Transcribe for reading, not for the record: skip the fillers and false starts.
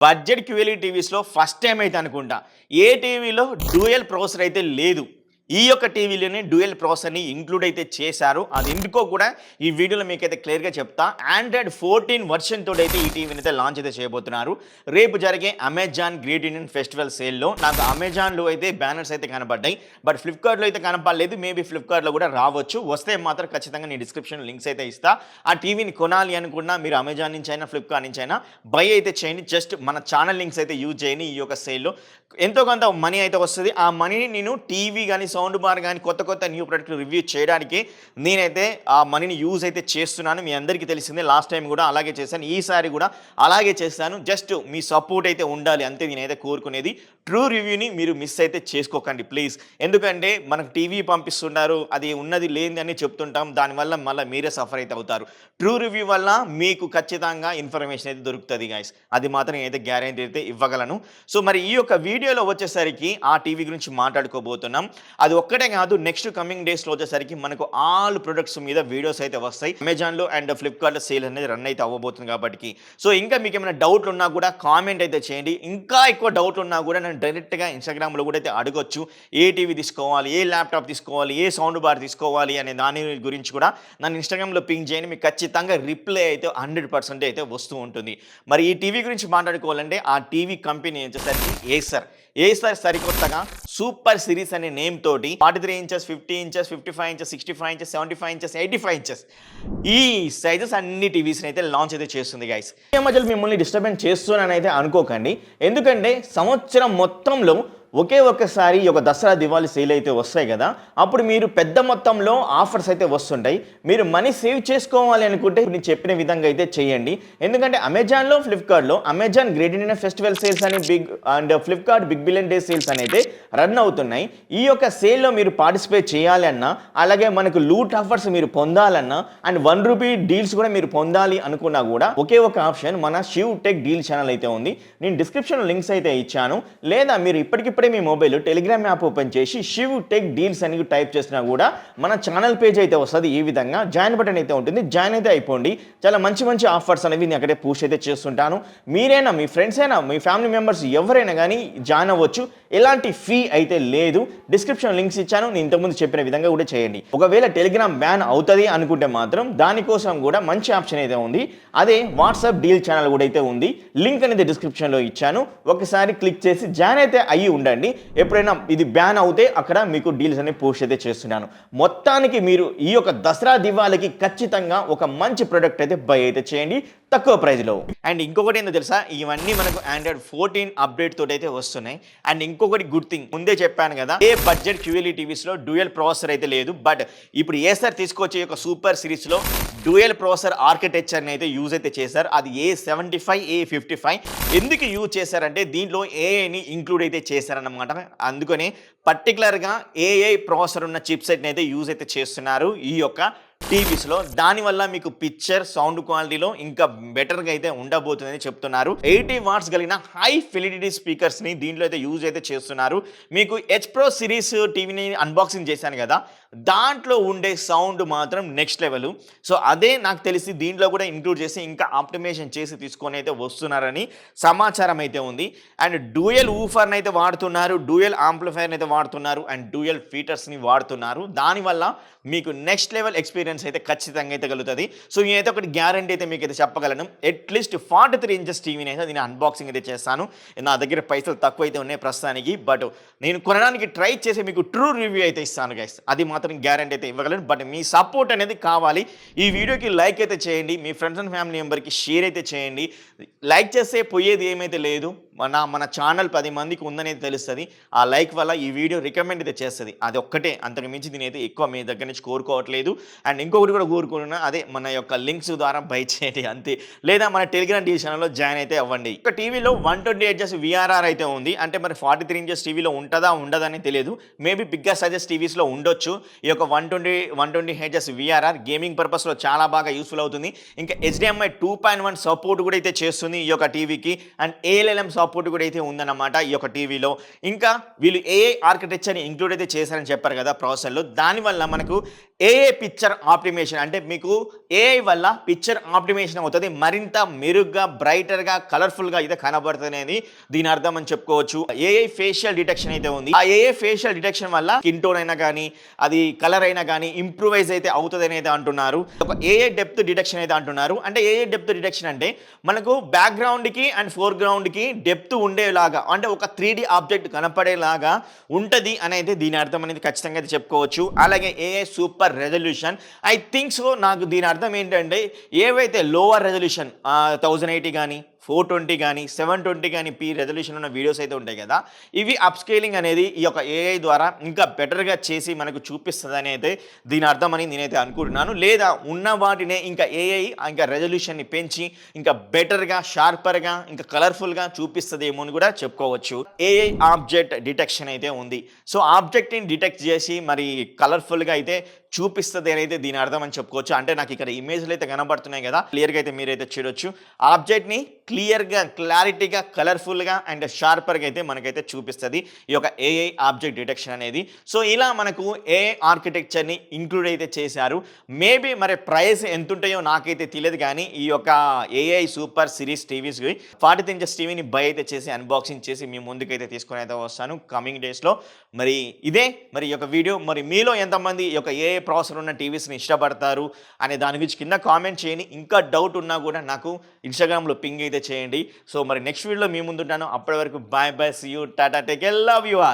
Budget క్యూఎల్ఈ టీవీస్‌లో first time అయితే అనుకుంటా. ఏ టీవీలో డ్యూయల్ ప్రాసెసర్ అయితే లేదు. ఈ యొక్క టీవీలోనే డ్యూయల్ ప్రాసెసర్‌ని ఇంక్లూడ్ అయితే చేశారు. అది ఎందుకో కూడా ఈ వీడియోలో మీకైతే క్లియర్‌గా చెప్తా. ఆండ్రాయిడ్ 14 వెర్షన్ తోటైతే ఈ టీవీని అయితే లాంచ్ అయితే చేయబోతున్నారు. రేపు జరిగే అమెజాన్ గ్రేట్ ఇండియన్ ఫెస్టివల్ సేల్‌లో నాకు అమెజాన్‌లో అయితే బ్యానర్స్ అయితే కనపడ్డాయి. బట్ ఫ్లిప్‌కార్ట్‌లో అయితే కనపడలేదు. మేబీ ఫ్లిప్‌కార్ట్‌లో కూడా రావచ్చు. వస్తే మాత్రం ఖచ్చితంగా నేను డిస్క్రిప్షన్‌లో లింక్స్ అయితే ఇస్తా. ఆ టీవీని కొనాలి అనుకున్నా మీరు అమెజాన్ నుంచి అయినా, ఫ్లిప్‌కార్ట్ నుంచి అయినా బై అయితే చేయండి. జస్ట్ మన ఛానల్ లింక్స్ అయితే యూజ్ చేయండి. ఈ యొక్క సేల్‌లో ఎంతో కొంత మనీ అయితే వస్తది. ఆ మనీని నేను టీవీ గానీ, సౌండ్ బార్ గానీ, కొత్త న్యూ ప్రొడక్ట్‌లు రివ్యూ చేయడానికి నేనైతే ఆ మనీని యూజ్ అయితే చేస్తున్నాను. మీ అందరికీ తెలిసిందే. లాస్ట్ టైం కూడా అలాగే చేశాను. ఈసారి కూడా అలాగే చేస్తాను. జస్ట్ మీ సపోర్ట్ అయితే ఉండాలి అంతే నేనైతే కోరుకునేది. ట్రూ రివ్యూని మీరు మిస్ అయితే చేసుకోకండి ప్లీజ్. ఎందుకంటే మనకు టీవీ పంపిస్తున్నారు. అది ఉన్నది లేనిది అని చెప్తుంటాం. దానివల్ల మళ్ళీ మీరే సఫర్ అయితే అవుతారు. ట్రూ రివ్యూ వల్ల మీకు ఖచ్చితంగా ఇన్ఫర్మేషన్ అయితే దొరుకుతుంది గైస్. అది మాత్రం నేనైతే గ్యారెంటీ అయితే ఇవ్వగలను. సో మరి ఈ యొక్క వీడియోలో వచ్చేసరికి ఆ టీవీ గురించి మాట్లాడుకోబోతున్నాం. అది ఒక్కటే కాదు, నెక్స్ట్ కమింగ్ డేస్లో వచ్చేసరికి మనకు ఆల్ ప్రొడక్ట్స్ మీద వీడియోస్ అయితే వస్తాయి. అమెజాన్లో అండ్ ఫ్లిప్కార్ట్లో సేల్ అనేది రన్ అయితే అవ్వబోతుంది కాబట్టి. సో ఇంకా మీకు ఏమైనా డౌట్లు ఉన్నా కూడా కామెంట్ అయితే చేయండి. ఇంకా ఎక్కువ డౌట్లు ఉన్నా కూడా నన్ను డైరెక్ట్గా ఇన్స్టాగ్రామ్లో కూడా అయితే అడగొచ్చు. ఏ టీవీ తీసుకోవాలి, ఏ ల్యాప్టాప్ తీసుకోవాలి, ఏ సౌండ్ బార్ తీసుకోవాలి అనే దాని గురించి కూడా నన్ను ఇన్స్టాగ్రామ్లో పింక్ చేయండి. మీకు ఖచ్చితంగా రిప్లై అయితే 100% అయితే వస్తూ ఉంటుంది. మరి ఈ టీవీ గురించి మాట్లాడుకోవాలంటే ఆ టీవీ కంపెనీ వచ్చేసరికి ఏసర్ సరికొత్తగా సూపర్ సిరీస్ అనే నేమ్ తోటి 43 inches, 50 inches, 55 inches, 65 inches, 75 inches, 85 inches ఈ సైజెస్ అన్ని టీవీస్ని అయితే లాంచ్ అయితే చేస్తుంది గైస్. ఈ మధ్యలో మిమ్మల్ని డిస్టర్బెన్స్ చేస్తున్నానని అయితే అనుకోకండి. ఎందుకంటే సంవత్సరం మొత్తంలో ఒక్కసారి ఈ యొక్క దసరా దివాళీ సేల్ అయితే వస్తాయి కదా, అప్పుడు మీరు పెద్ద మొత్తంలో ఆఫర్స్ అయితే వస్తుంటాయి. మీరు మనీ సేవ్ చేసుకోవాలి అనుకుంటే నేను చెప్పిన విధంగా అయితే చేయండి. ఎందుకంటే అమెజాన్లో, ఫ్లిప్కార్ట్లో Amazon great Indian festival sales అని Flipkart big billion day sales అనేది రన్ అవుతున్నాయి. ఈ యొక్క సేల్లో మీరు పార్టిసిపేట్ చేయాలన్నా, అలాగే మనకు లూట్ ఆఫర్స్ మీరు పొందాలన్నా అండ్ ₹1 డీల్స్ కూడా మీరు పొందాలి అనుకున్నా కూడా ఒకే ఒక ఆప్షన్ మన శివ్ టెక్ డీల్ ఛానల్ అయితే ఉంది. నేను డిస్క్రిప్షన్లో లింక్స్ అయితే ఇచ్చాను. లేదా మీరు ఇప్పటికిప్పుడే మీ మొబైల్ టెలిగ్రామ్ యాప్ ఓపెన్ చేసి శివ్ టెక్ డీల్స్ అని టైప్ చేసినా కూడా మన ఛానల్ పేజ్ అయితే వస్తుంది. ఈ విధంగా జాయిన్ బటన్ అయితే ఉంటుంది. జాయిన్ అయితే అయిపోండి. చాలా మంచి ఆఫర్స్ అనేవి నేను అక్కడే పోస్ట్ అయితే చేస్తుంటాను. మీరైనా, మీ ఫ్రెండ్స్ అయినా, మీ ఫ్యామిలీ మెంబర్స్ ఎవరైనా కానీ జాయిన్ అవ్వచ్చు. ఎలాంటి ఫీ అయితే లేదు. డిస్క్రిప్షన్ లింక్స్ ఇచ్చాను. నేను ఇంతకుముందు చెప్పిన విధంగా కూడా చేయండి. ఒకవేళ టెలిగ్రామ్ బ్యాన్ అవుతుంది అనుకుంటే మాత్రం దానికోసం కూడా మంచి ఆప్షన్ అయితే ఉంది. అదే వాట్సాప్ డీల్ ఛానల్ కూడా అయితే ఉంది. లింక్ అనేది డిస్క్రిప్షన్లో ఇచ్చాను. ఒకసారి క్లిక్ చేసి జాయిన్ అయితే అయ్యి ఉండండి. ఎప్పుడైనా ఇది బ్యాన్ అవుతే అక్కడ మీకు డీల్స్ అనేవి పోస్ట్ అయితే చేస్తున్నాను. మొత్తానికి మీరు ఈ యొక్క దసరా దివాళీకి ఖచ్చితంగా ఒక మంచి ప్రొడక్ట్ అయితే బై అయితే చేయండి తక్కువ ప్రైజ్లో. అండ్ ఇంకొకటి ఏంటో తెలుసా, ఇవన్నీ మనకు ఆండ్రాయిడ్ 14 అప్డేట్ తోటి అయితే వస్తున్నాయి. అండ్ ఇంకొకటి గుడ్ థింగ్, ముందే చెప్పాను కదా, ఏ బడ్జెట్ క్యూఎల్ఈ టీవీస్లో డ్యూయల్ ప్రాసెసర్ అయితే లేదు. బట్ ఇప్పుడు ఏసర్ తీసుకొచ్చే ఒక సూపర్ సిరీస్లో డ్యూయల్ ప్రాసెసర్ ఆర్కిటెక్చర్ని అయితే యూజ్ అయితే చేశారు. అది A75, A55 ఎందుకు యూజ్ చేశారంటే దీంట్లో ఏఐని ఇంక్లూడ్ అయితే చేశారన్నమాట. అందుకని పర్టికులర్గా ఏఐ ప్రాసెసర్ ఉన్న చిప్ సెట్ని అయితే యూజ్ అయితే చేస్తున్నారు ఈ యొక్క టీవీస్లో. దానివల్ల మీకు పిక్చర్, సౌండ్ క్వాలిటీలో ఇంకా బెటర్గా అయితే ఉండబోతుందని చెప్తున్నారు. 80 వాట్స్ కలిగిన హై ఫిడిలిటీ స్పీకర్స్ని దీంట్లో అయితే యూజ్ అయితే చేస్తున్నారు. మీకు H Pro సిరీస్ టీవీని అన్బాక్సింగ్ చేశాను కదా, దాంట్లో ఉండే సౌండ్ మాత్రం నెక్స్ట్ లెవెల్. సో అదే నాకు తెలిసి దీంట్లో కూడా ఇంక్లూడ్ చేసి ఇంకా ఆప్టిమైజేషన్ చేసి తీసుకొని అయితే వస్తున్నారని సమాచారం అయితే ఉంది. అండ్ డ్యూయల్ ఊఫర్ని అయితే వాడుతున్నారు, డ్యూయల్ ఆంప్లిఫైర్ని అయితే వాడుతున్నారు, అండ్ డ్యూయల్ ఫీటర్స్ని వాడుతున్నారు. దానివల్ల మీకు నెక్స్ట్ లెవెల్ ఎక్స్పీరియన్స్ అయితే ఖచ్చితంగా అయితే కలుగుతుంది. సో నేనైతే ఒకటి గ్యారంటీ అయితే మీకు అయితే చెప్పగలను. అట్లీస్ట్ 43 ఇంచెస్ టీవీని అయితే నేను అన్బాక్సింగ్ అయితే చేస్తాను. నా దగ్గర పైసలు తక్కువ అయితే ఉన్నాయి ప్రస్తుతానికి. బట్ నేను కొనడానికి ట్రై చేసి మీకు ట్రూ రివ్యూ అయితే ఇస్తాను గైస్. అది మాత్రం గ్యారంటీ అయితే ఇవ్వగలను. బట్ మీ సపోర్ట్ అనేది కావాలి. ఈ వీడియోకి లైక్ అయితే చేయండి. మీ ఫ్రెండ్స్ అండ్ ఫ్యామిలీ మెంబర్కి షేర్ అయితే చేయండి. లైక్ చేస్తే పోయేది ఏమైతే లేదు. మన ఛానల్ 10 మందికి ఉందనేది తెలుస్తుంది. ఆ లైక్ వల్ల ఈ వీడియో రికమెండ్ అయితే చేస్తుంది. అది ఒక్కటే, అంతకు మించి దీని అయితే ఎక్కువ మీ దగ్గర నుంచి కోరుకోవట్లేదు. అండ్ ఇంకొకటి కూడా కోరుకున్నా, అదే మన యొక్క లింక్స్ ద్వారా బై చేయండి అంతే. లేదా మన టెలిగ్రామ్ డీల్ ఛానల్లో జాయిన్ అయితే అవ్వండి. ఒక టీవీలో 128 హెర్ట్జ్ VRR అయితే ఉంది. అంటే మరి 43 ఇంచెస్ టీవీలో ఉంటుందా ఉండదని తెలియదు. మేబీ బిగ్గర్ సైజెస్ టీవీస్లో ఉండొచ్చు. ఈ యొక్క 120 హెర్ట్జ్ VRR గేమింగ్ పర్పస్లో చాలా బాగా యూస్ఫుల్ అవుతుంది. ఇంకా HDMI 2.1 సపోర్ట్ కూడా అయితే చేస్తుంది ఈ యొక్క టీవీకి. అండ్ ALLM సపోర్ట్ కూడా అయితే ఉందన్నమాట ఈ యొక్క టీవీలో. ఇంకా వీళ్ళు ఏఐ ఆర్కిటెక్చర్ని ఇంక్లూడ్ అయితే చేశారని చెప్పారు కదా ప్రాసెసర్లో. దానివల్ల మనకు ఏఐ పిక్చర్ ఆప్టిమేషన్ అంటే మీకు ఏఐ వల్ల పిక్చర్ ఆప్టిమేషన్ అవుతుంది. మరింత మెరుగ్గా, బ్రైటర్‌గా, కలర్‌ఫుల్‌గా అయితే కనబడుతుందనేది దీని అర్థం అని చెప్పుకోవచ్చు. ఏఐ ఫేషియల్ డిటెక్షన్ అయితే ఉంది. ఆ ఏఐ ఫేషియల్ డిటెక్షన్ వల్ల స్కిన్ టోన్ అయినా గానీ, అది కలర్ అయినా గానీ ఇంప్రూవైజ్ అయితే అవుతదని అయితే అంటున్నారు. ఒక ఏఐ డెప్త్ డిటెక్షన్ అయితే అంటున్నారు. అంటే ఏఐ డెప్త్ డిటెక్షన్ అంటే మనకు బ్యాక్‌గ్రౌండ్‌కి అండ్ ఫోర్‌గ్రౌండ్‌కి డెప్త్ ఉండేలాగా అంటే ఒక 3D ఆబ్జెక్ట్ కనపడేలాగా ఉంటది అనేది దీని అర్థం అనేది ఖచ్చితంగా అయితే చెప్పుకోవచ్చు. అలాగే AI super resolution I think so. నాకు దీని అర్థం ఏంటంటే ఏవైతే లోవర్ రెజల్యూషన్ 1080 కానీ 420 కానీ 720 కానీ రెజల్యూషన్ ఉన్న వీడియోస్ అయితే ఉంటాయి కదా, ఇవి అప్ స్కేలింగ్ అనేది ఈ యొక్క ఏఐ ద్వారా ఇంకా బెటర్గా చేసి మనకు చూపిస్తుంది అయితే దీని అర్థం అని నేనైతే అనుకుంటున్నాను. లేదా ఉన్న వాటినే ఇంకా ఏఐ ఇంకా రెజల్యూషన్ని పెంచి ఇంకా బెటర్గా, షార్పర్గా, ఇంకా కలర్ఫుల్గా చూపిస్తుందేమో అని కూడా చెప్పుకోవచ్చు. ఏఐ ఆబ్జెక్ట్ డిటెక్షన్ అయితే ఉంది. సో ఆబ్జెక్ట్ని డిటెక్ట్ చేసి మరి కలర్ఫుల్గా అయితే చూపిస్తుంది అనేది దీని అర్థం అని చెప్పుకోవచ్చు. అంటే నాకు ఇక్కడ ఇమేజ్లు అయితే కనబడుతున్నాయి కదా, క్లియర్గా అయితే మీరైతే చూడొచ్చు. ఆబ్జెక్ట్ని క్లియర్గా, క్లారిటీగా, కలర్ఫుల్గా అండ్ షార్పర్గా అయితే మనకైతే చూపిస్తుంది ఈ యొక్క ఏఐ ఆబ్జెక్ట్ డిటెక్షన్ అనేది. సో ఇలా మనకు ఏఐ ఆర్కిటెక్చర్ని ఇంక్లూడ్ అయితే చేశారు. మేబీ మరి ప్రైస్ ఎంత ఉంటాయో నాకైతే తెలియదు, కానీ ఈ యొక్క AI super series TVs 40 inches టీవీని బై అయితే చేసి అన్బాక్సింగ్ చేసి మీ ముందుకైతే తీసుకొని అయితే వస్తాను కమింగ్ డేస్లో. మరి ఇదే మరి ఈ యొక్క వీడియో. మరి మీలో ఎంతమంది ఈ యొక్క ఏఐ ప్రాసెసర్ ఉన్న టీవీస్ని ఇష్టపడతారు అనే దాని గురించి కింద కామెంట్ చేయండి. ఇంకా డౌట్ ఉన్నా కూడా నాకు ఇన్స్టాగ్రామ్లో పింగ్ అయితే చేయండి. సో మరి నెక్స్ట్ వీడియోలో మీ ముందుంటాను. అప్పటి వరకు bye bye, see you, tata, take care, love you all.